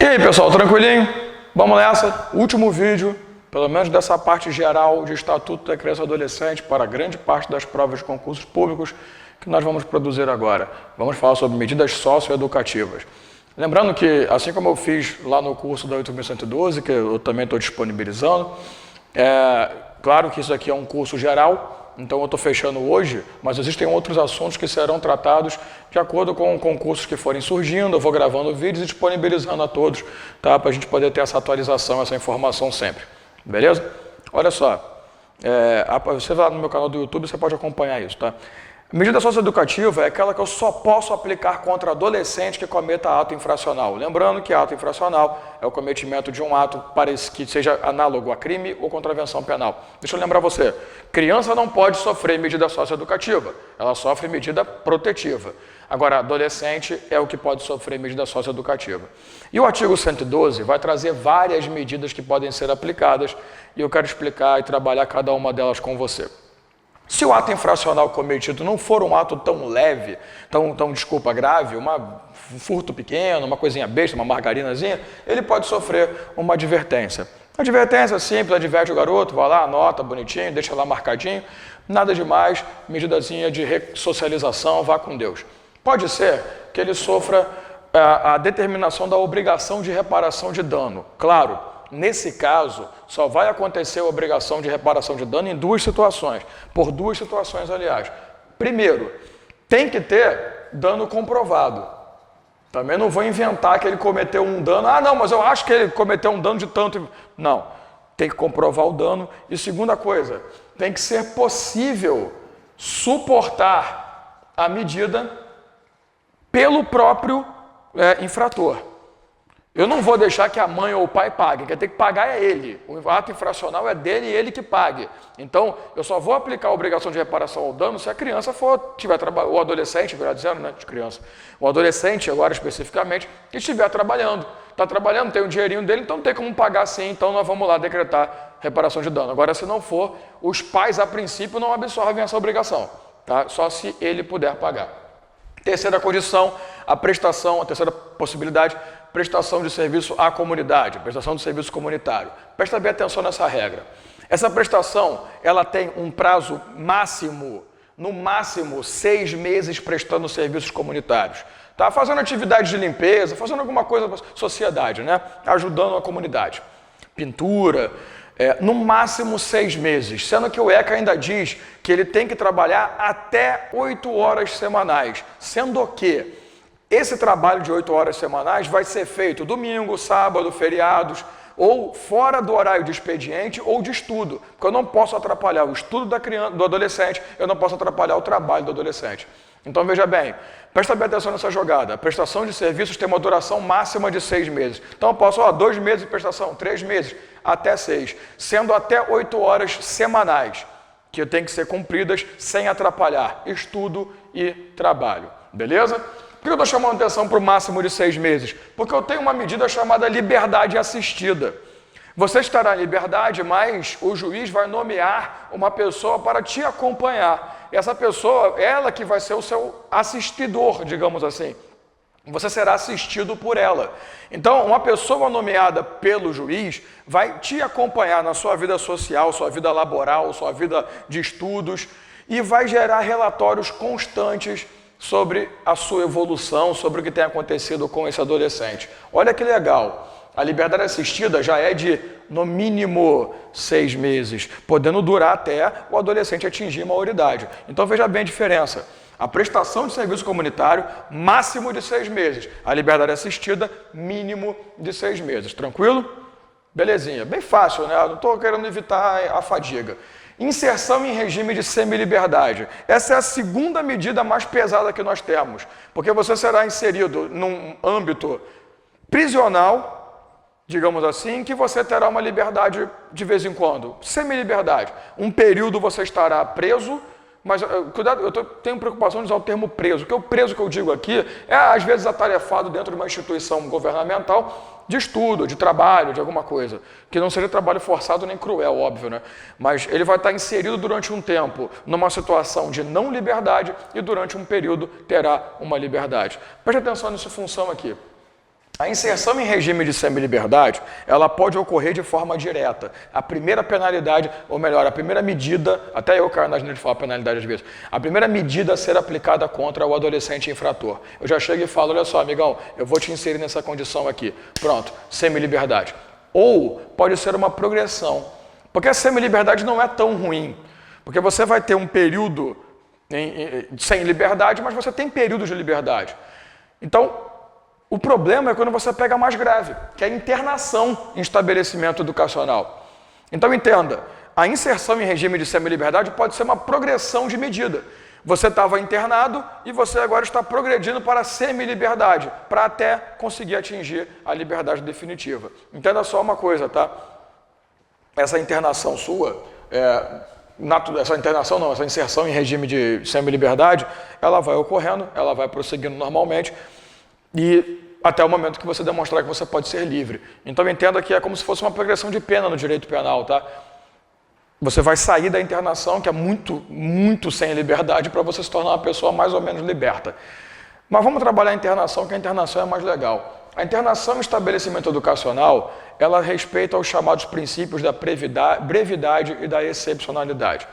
E aí pessoal, tranquilinho? Vamos nessa, último vídeo, pelo menos dessa parte geral de Estatuto da Criança e Adolescente para grande parte das provas de concursos públicos que nós vamos produzir agora. Vamos falar sobre medidas socioeducativas. Lembrando que, assim como eu fiz lá no curso da 8.112, que eu também estou disponibilizando, claro que isso aqui é um curso geral, então eu estou fechando hoje, mas existem outros assuntos que serão tratados de acordo com concursos que forem surgindo. Eu vou gravando vídeos e disponibilizando a todos, tá? Para a gente poder ter essa atualização, essa informação sempre. Beleza? Olha só, você vai lá no meu canal do YouTube, você pode acompanhar isso, tá? A medida socioeducativa é aquela que eu só posso aplicar contra adolescente que cometa ato infracional. Lembrando que ato infracional é o cometimento de um ato que seja análogo a crime ou contravenção penal. Deixa eu lembrar você, criança não pode sofrer medida socioeducativa, ela sofre medida protetiva. Agora, adolescente é o que pode sofrer medida socioeducativa. E o artigo 112 vai trazer várias medidas que podem ser aplicadas e eu quero explicar e trabalhar cada uma delas com você. Se o ato infracional cometido não for um ato tão leve, grave, um furto pequeno, uma coisinha besta, uma margarinazinha, ele pode sofrer uma advertência. Advertência simples, adverte o garoto, vai lá, anota bonitinho, deixa lá marcadinho, nada demais, medidazinha de ressocialização, vá com Deus. Pode ser que ele sofra a determinação da obrigação de reparação de dano. Claro, nesse caso, só vai acontecer a obrigação de reparação de dano em duas situações, por duas situações, aliás. Primeiro, tem que ter dano comprovado. Também não vou inventar que ele cometeu um dano, não, mas eu acho que ele cometeu um dano de tanto. Não, tem que comprovar o dano. E segunda coisa, tem que ser possível suportar a medida pelo próprio infrator. Eu não vou deixar que a mãe ou o pai paguem, quem tem que pagar é ele. O ato infracional é dele e ele que pague. Então, eu só vou aplicar a obrigação de reparação ao dano se a criança tiver trabalhando, ou adolescente, melhor dizendo, né, de criança. O adolescente, agora especificamente, que estiver trabalhando. Está trabalhando, tem o dinheirinho dele, então não tem como pagar assim, então nós vamos lá decretar reparação de dano. Agora, se não for, os pais, a princípio, não absorvem essa obrigação, tá? Só se ele puder pagar. Terceira condição, a terceira possibilidade, prestação de serviço à comunidade, prestação de serviço comunitário. Presta bem atenção nessa regra. Essa prestação, ela tem um prazo máximo, no máximo 6 meses prestando serviços comunitários. Tá? Fazendo atividade de limpeza, fazendo alguma coisa para a sociedade, né? Ajudando a comunidade. Pintura, no máximo 6 meses, sendo que o ECA ainda diz que ele tem que trabalhar até 8 horas semanais, sendo que esse trabalho de 8 horas semanais vai ser feito domingo, sábado, feriados, ou fora do horário de expediente ou de estudo, porque eu não posso atrapalhar o estudo da criança, do adolescente, eu não posso atrapalhar o trabalho do adolescente. Então veja bem, presta bem atenção nessa jogada, a prestação de serviços tem uma duração máxima de 6 meses. Então eu posso, 2 meses de prestação, 3 meses, até 6, sendo até 8 horas semanais, que tem que ser cumpridas sem atrapalhar estudo e trabalho, beleza? Por que eu estou chamando atenção para o máximo de 6 meses? Porque eu tenho uma medida chamada liberdade assistida. Você estará em liberdade, mas o juiz vai nomear uma pessoa para te acompanhar. Essa pessoa, ela que vai ser o seu assistidor, digamos assim. Você será assistido por ela. Então, uma pessoa nomeada pelo juiz vai te acompanhar na sua vida social, sua vida laboral, sua vida de estudos e vai gerar relatórios constantes sobre a sua evolução, sobre o que tem acontecido com esse adolescente. Olha que legal, a liberdade assistida já é de, no mínimo, 6 meses, podendo durar até o adolescente atingir a maioridade. Então veja bem a diferença. A prestação de serviço comunitário, máximo de 6 meses. A liberdade assistida, mínimo de 6 meses. Tranquilo? Belezinha. Bem fácil, né? Eu não estou querendo evitar a fadiga. Inserção em regime de semi-liberdade. Essa é a segunda medida mais pesada que nós temos, porque você será inserido num âmbito prisional, digamos assim, que você terá uma liberdade de vez em quando, semi-liberdade. Um período você estará preso, mas cuidado, eu tenho preocupação de usar o termo preso, porque o preso que eu digo aqui é às vezes atarefado dentro de uma instituição governamental de estudo, de trabalho, de alguma coisa, que não seja trabalho forçado nem cruel, óbvio, né? Mas ele vai estar inserido durante um tempo numa situação de não liberdade e durante um período terá uma liberdade. Preste atenção nessa função aqui. A inserção em regime de semiliberdade, ela pode ocorrer de forma direta. A primeira penalidade, ou melhor, a primeira medida, até eu caio na gente falar penalidade às vezes, a primeira medida a ser aplicada contra o adolescente infrator. Eu já chego e falo, olha só, amigão, eu vou te inserir nessa condição aqui. Pronto, semiliberdade. Ou pode ser uma progressão, porque a semiliberdade não é tão ruim, porque você vai ter um período sem liberdade, mas você tem períodos de liberdade. Então, o problema é quando você pega mais grave, que é a internação em estabelecimento educacional. Então entenda, a inserção em regime de semiliberdade pode ser uma progressão de medida. Você estava internado e você agora está progredindo para a semiliberdade, para até conseguir atingir a liberdade definitiva. Entenda só uma coisa, tá? Essa internação sua, essa inserção em regime de semiliberdade, ela vai ocorrendo, ela vai prosseguindo normalmente, e até o momento que você demonstrar que você pode ser livre. Então entenda que é como se fosse uma progressão de pena no direito penal, tá? Você vai sair da internação, que é muito sem liberdade, para você se tornar uma pessoa mais ou menos liberta. Mas vamos trabalhar a internação, que a internação é mais legal. A internação em estabelecimento educacional, ela respeita os chamados princípios da brevidade e da excepcionalidade.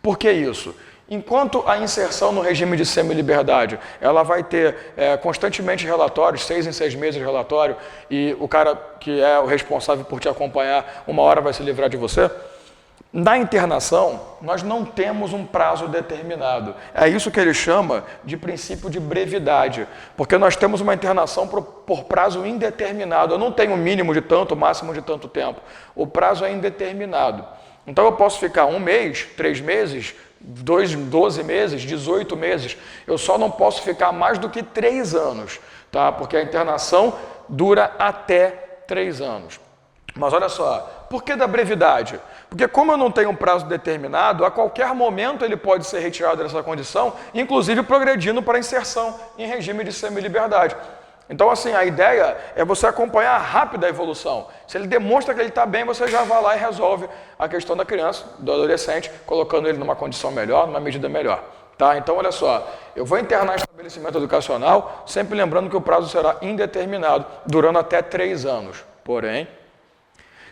Por que isso? Enquanto a inserção no regime de semiliberdade, ela vai ter constantemente relatórios, 6 em 6 meses de relatório, e o cara que é o responsável por te acompanhar, uma hora vai se livrar de você. Na internação, nós não temos um prazo determinado. É isso que ele chama de princípio de brevidade, porque nós temos uma internação por prazo indeterminado. Eu não tenho mínimo de tanto, máximo de tanto tempo. O prazo é indeterminado. Então eu posso ficar 1 mês, 3 meses, 12 meses, 18 meses. Eu só não posso ficar mais do que 3 anos, tá? Porque a internação dura até 3 anos. Mas olha só, por que da brevidade? Porque como eu não tenho um prazo determinado, a qualquer momento ele pode ser retirado dessa condição, inclusive progredindo para a inserção em regime de semiliberdade. Então, assim, a ideia é você acompanhar rápida a evolução. Se ele demonstra que ele está bem, você já vai lá e resolve a questão da criança, do adolescente, colocando ele numa condição melhor, numa medida melhor. Tá? Então, olha só, eu vou internar em estabelecimento educacional, sempre lembrando que o prazo será indeterminado, durando até 3 anos. Porém,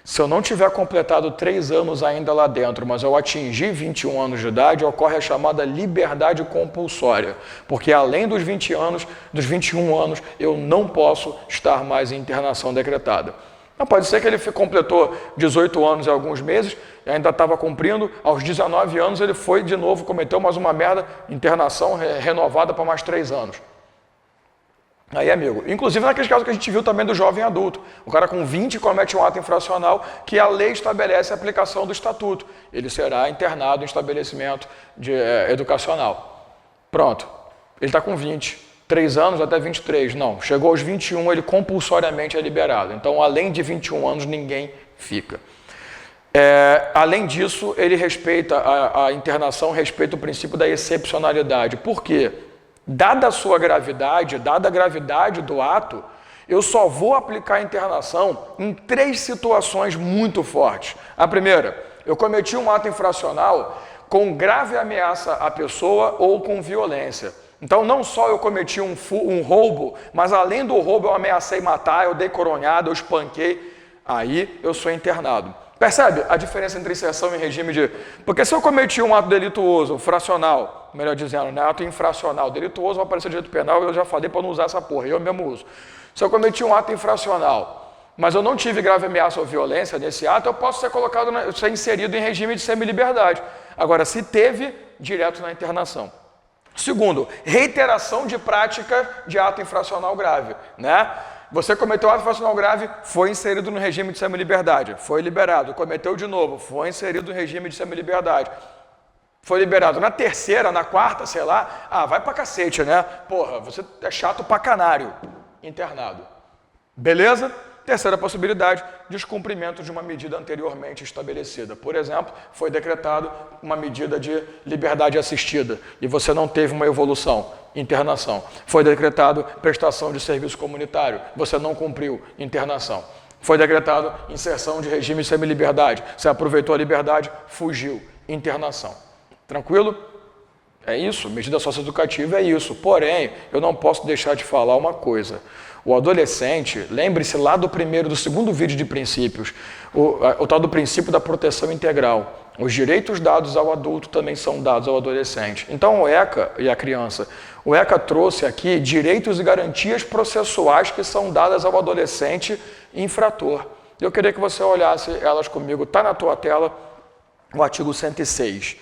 se eu não tiver completado 3 anos ainda lá dentro, mas eu atingir 21 anos de idade, ocorre a chamada liberdade compulsória, porque além dos 20 anos, dos 21 anos, eu não posso estar mais em internação decretada. Não, pode ser que ele completou 18 anos e alguns meses, e ainda estava cumprindo, aos 19 anos ele foi de novo, cometeu mais uma merda, internação renovada para mais 3 anos. Aí, amigo, inclusive naqueles casos que a gente viu também do jovem adulto, o cara com 20 comete um ato infracional que a lei estabelece a aplicação do estatuto. Ele será internado em estabelecimento educacional. Pronto, ele está com 20, 3 anos até 23, não, chegou aos 21, ele compulsoriamente é liberado. Então, além de 21 anos, ninguém fica. Além disso, ele respeita, a internação respeita o princípio da excepcionalidade. Por quê? Dada a sua gravidade, dada a gravidade do ato, eu só vou aplicar a internação em 3 situações muito fortes. A primeira, eu cometi um ato infracional com grave ameaça à pessoa ou com violência. Então, não só eu cometi um roubo, mas além do roubo eu ameacei matar, eu dei coronhada, eu espanquei, aí eu sou internado. Percebe a diferença entre inserção e regime de... Porque se eu cometi um ato delituoso, fracional, melhor dizendo, né? Ato infracional, delituoso vai aparecer direito penal, eu já falei para não usar essa porra, eu mesmo uso. Se eu cometi um ato infracional, mas eu não tive grave ameaça ou violência nesse ato, eu posso ser inserido em regime de semiliberdade. Agora, se teve, direto na internação. Segundo, reiteração de prática de ato infracional grave, né? Você cometeu ato infracional grave, foi inserido no regime de semiliberdade, foi liberado. Cometeu de novo, foi inserido no regime de semiliberdade, foi liberado. Na terceira, na quarta, sei lá, vai pra cacete, né? Porra, você é chato pra canário, internado. Beleza? Terceira possibilidade, descumprimento de uma medida anteriormente estabelecida. Por exemplo, foi decretado uma medida de liberdade assistida e você não teve uma evolução, internação. Foi decretado prestação de serviço comunitário, você não cumpriu, internação. Foi decretado inserção de regime de semiliberdade, você aproveitou a liberdade, fugiu, internação. Tranquilo? É isso, medida socioeducativa é isso. Porém, eu não posso deixar de falar uma coisa. O adolescente, lembre-se lá do segundo vídeo de princípios, o tal do princípio da proteção integral. Os direitos dados ao adulto também são dados ao adolescente. Então o ECA e a criança, o ECA trouxe aqui direitos e garantias processuais que são dadas ao adolescente infrator. Eu queria que você olhasse elas comigo, está na tua tela, o artigo 106.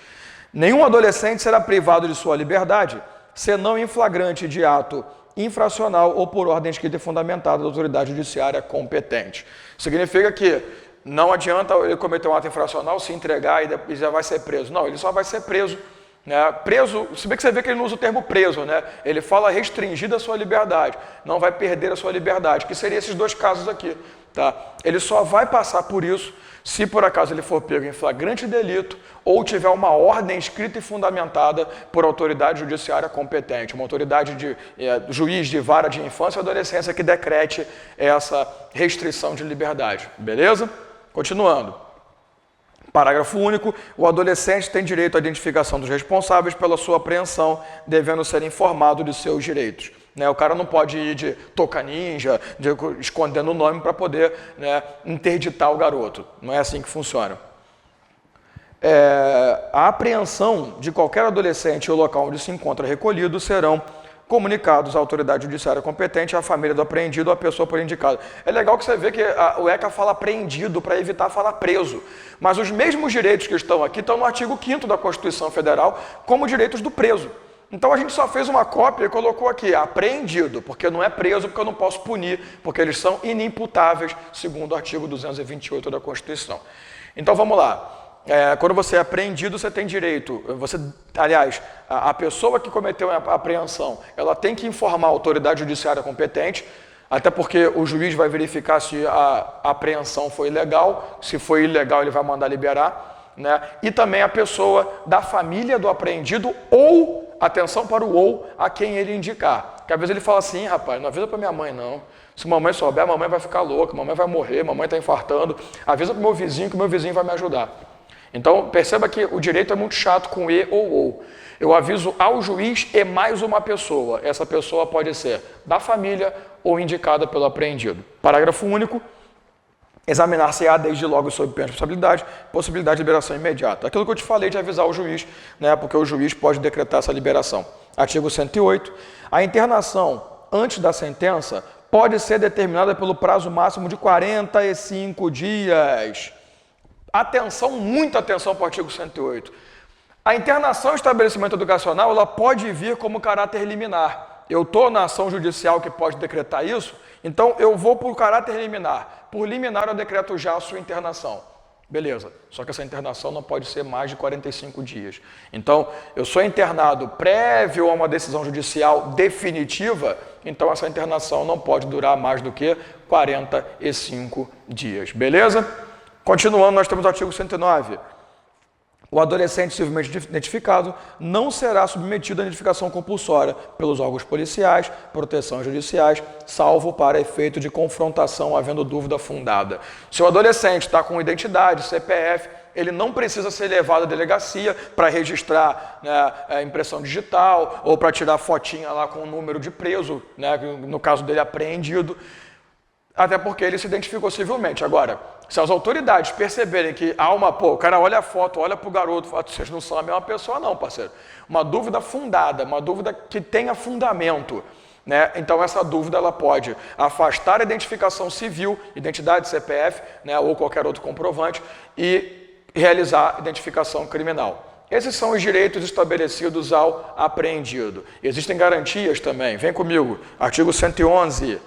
Nenhum adolescente será privado de sua liberdade, senão em flagrante de ato infracional ou por ordem escrita e fundamentada da autoridade judiciária competente. Significa que não adianta ele cometer um ato infracional, se entregar e já vai ser preso. Não, ele só vai ser preso. Né? Preso, se bem que você vê que ele não usa o termo preso, né? Ele fala restringida a sua liberdade, não vai perder a sua liberdade, que seriam esses dois casos aqui. Tá? Ele só vai passar por isso se por acaso ele for pego em flagrante delito ou tiver uma ordem escrita e fundamentada por autoridade judiciária competente, uma autoridade de juiz de vara de infância e adolescência que decrete essa restrição de liberdade. Beleza? Continuando. Parágrafo único. O adolescente tem direito à identificação dos responsáveis pela sua apreensão, devendo ser informado de seus direitos. Né, o cara não pode ir de toca ninja, escondendo o nome para poder, né, interditar o garoto. Não é assim que funciona. A apreensão de qualquer adolescente e o local onde se encontra recolhido serão comunicados à autoridade judiciária competente, à família do apreendido ou à pessoa por indicada. É legal que você vê que o ECA fala apreendido para evitar falar preso. Mas os mesmos direitos que estão aqui estão no artigo 5º da Constituição Federal como direitos do preso. Então a gente só fez uma cópia e colocou aqui, apreendido, porque não é preso, porque eu não posso punir, porque eles são inimputáveis, segundo o artigo 228 da Constituição. Então vamos lá. Quando você é apreendido, você tem direito, aliás, a pessoa que cometeu a apreensão, ela tem que informar a autoridade judiciária competente, até porque o juiz vai verificar se a apreensão foi legal, se foi ilegal ele vai mandar liberar, né? E também a pessoa da família do apreendido ou, atenção para o ou, a quem ele indicar. Porque às vezes ele fala assim, rapaz, não avisa para minha mãe não, se mamãe souber, a mamãe vai ficar louca, a mamãe vai morrer, a mamãe está infartando, avisa para o meu vizinho que o meu vizinho vai me ajudar. Então, perceba que o direito é muito chato com e ou. Eu aviso ao juiz e mais uma pessoa. Essa pessoa pode ser da família ou indicada pelo apreendido. Parágrafo único. Examinar-se-á desde logo sob pena de responsabilidade, possibilidade de liberação imediata. Aquilo que eu te falei de avisar o juiz, né, porque o juiz pode decretar essa liberação. Artigo 108. A internação antes da sentença pode ser determinada pelo prazo máximo de 45 dias. Atenção, muita atenção para o artigo 108. A internação em estabelecimento educacional ela pode vir como caráter liminar. Eu estou na ação judicial que pode decretar isso, então eu vou por caráter liminar. Por liminar eu decreto já a sua internação. Beleza, só que essa internação não pode ser mais de 45 dias. Então, eu sou internado prévio a uma decisão judicial definitiva, então essa internação não pode durar mais do que 45 dias. Beleza? Continuando, nós temos o artigo 109. O adolescente civilmente identificado não será submetido à identificação compulsória pelos órgãos policiais, proteção judiciais, salvo para efeito de confrontação, havendo dúvida fundada. Se o adolescente está com identidade, CPF, ele não precisa ser levado à delegacia para registrar, né, a impressão digital ou para tirar fotinha lá com o número de preso, né, no caso dele apreendido, até porque ele se identificou civilmente. Agora, se as autoridades perceberem que há o cara olha a foto, olha para o garoto, fala, vocês não são a mesma pessoa não, parceiro. Uma dúvida fundada, uma dúvida que tenha fundamento, né? Então essa dúvida ela pode afastar a identificação civil, identidade CPF, né, ou qualquer outro comprovante, e realizar identificação criminal. Esses são os direitos estabelecidos ao apreendido. Existem garantias também, vem comigo, artigo 111.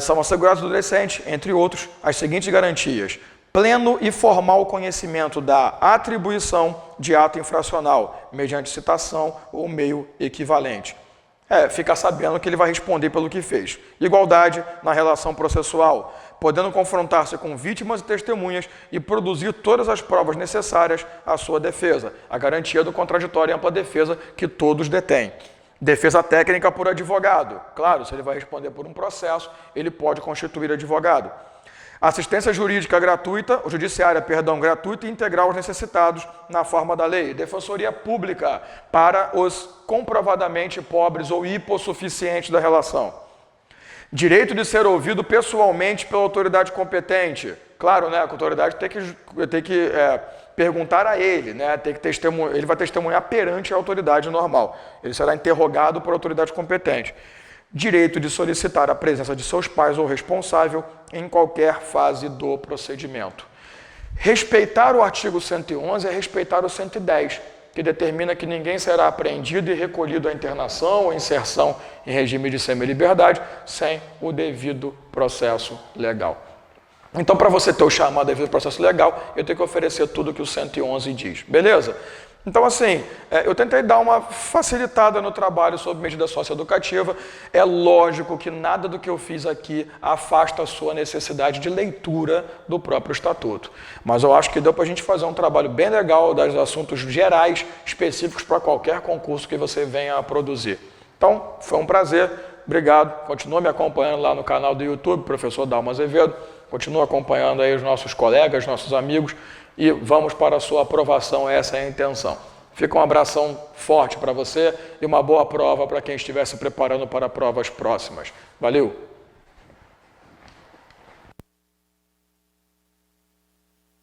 São assegurados ao adolescente, entre outros, as seguintes garantias. Pleno e formal conhecimento da atribuição de ato infracional, mediante citação ou meio equivalente. Ficar sabendo que ele vai responder pelo que fez. Igualdade na relação processual, podendo confrontar-se com vítimas e testemunhas e produzir todas as provas necessárias à sua defesa. A garantia do contraditório e ampla defesa que todos detêm. Defesa técnica por advogado. Claro, se ele vai responder por um processo, ele pode constituir advogado. Assistência jurídica gratuita, judiciária, gratuita e integral aos necessitados na forma da lei. Defensoria pública para os comprovadamente pobres ou hipossuficientes da relação. Direito de ser ouvido pessoalmente pela autoridade competente. Claro, né, a autoridade tem que perguntar a ele, né, ele vai testemunhar perante a autoridade normal. Ele será interrogado por autoridade competente. Direito de solicitar a presença de seus pais ou responsável em qualquer fase do procedimento. Respeitar o artigo 111 é respeitar o 110, que determina que ninguém será apreendido e recolhido à internação ou inserção em regime de semi-liberdade sem o devido processo legal. Então, para você ter o chamado devido processo legal, eu tenho que oferecer tudo que o 111 diz, beleza? Então, assim, eu tentei dar uma facilitada no trabalho sobre medida socioeducativa. É lógico que nada do que eu fiz aqui afasta a sua necessidade de leitura do próprio estatuto. Mas eu acho que deu para a gente fazer um trabalho bem legal dos assuntos gerais, específicos para qualquer concurso que você venha a produzir. Então, foi um prazer. Obrigado. Continua me acompanhando lá no canal do YouTube, professor Dalmo Azevedo. Continua acompanhando aí os nossos colegas, nossos amigos. E vamos para a sua aprovação, essa é a intenção. Fica um abração forte para você e uma boa prova para quem estiver se preparando para provas próximas. Valeu!